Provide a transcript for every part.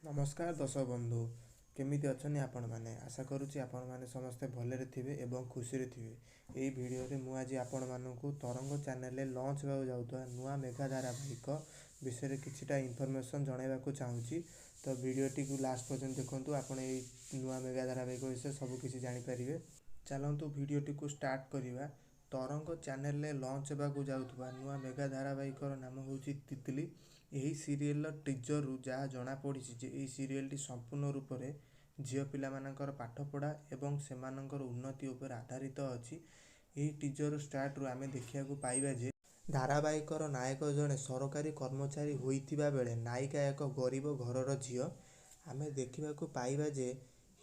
नमस्कार दर्शक बंधु केमिति अच्छे आपण मैंने आशा करुच्ची आपण मैंने समस्ते भलरे थे एवं खुशी थे। यही भिडियो रे मु आज आपण मानू तरंग चैनल लॉन्च होगा जाऊा नुआ मेगा धारावाहिक विषय किछिटा इनफॉरमेशन जनवाक चाहूँगी। तो भिडियोटी को लास्ट पर्यंत देखूँ आपण नुआ मेगा धारावाहिक विषय सबकि जापर। चलतु भिडियोटी को स्टार्ट करवा। तरंग चैनल लॉन्च होगा जाऊा नुआ मेगा धारावाहिक नाम हूँ तितली। यही सीरियल टीजर रु जहाँ जना पड़ी जे सीरियल टी संपूर्ण रूप से झील पिला मानकर पाठपढ़ा एवं सेमानकर उन्नति उपर आधारित अच्छी। यही टीजर स्टार्ट रु आमे देखा पाइबा जे धारावाहिकर नायक जड़े सरकारी कर्मचारी होइतिबा बेले नायिका एक गरीब घरर झील। आमे देखा पाइबा जे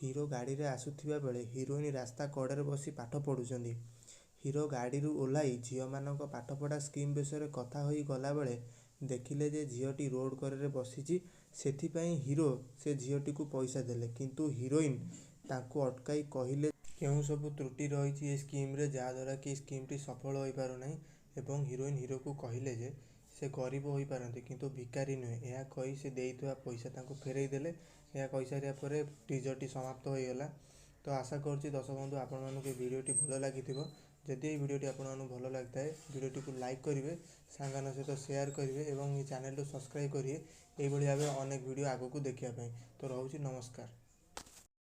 हीरो गाड़ी रे आसुथिबा बेले हिरोइन रास्ता कड़े बसी पाठ पढ़ुचंदी। हीरो गाड़ी रु ओह्लाई झील मानक पाठपढ़ा स्कीम विषय कथा होई गला बेले देखिले जे झीलटी रोड करे बसी सेथिपाई हीरो से झीलटी को पैसा देले किंतु हीरोइन तांको अटकाई कहिले केउ सब त्रुटि रही है स्कीम रे जहाँद्वारा कि स्कीम टी सफल हो पार ना। एवं हीरोइन हीरो को कहिले जे से गरीब हो पारती किंतु भिकारी नुहे यह कही से देइथवा पैसा तांको फेरई देले। यह कही सारिया परे टीजर टी समाप्त हो गला। तो आशा करुच्ची दर्शक बंधु आपण मानक भिडियोटी भल लगी। जदि ये भिडियोटी आपको भल लगी है भिडियोटी को लाइक करेंगे, सांगन सहित शेयर करेंगे और ये चैनल को सब्सक्राइब करेंगे। यही भाव अनेक भिडियो आगक देखापी। तो रोचे नमस्कार।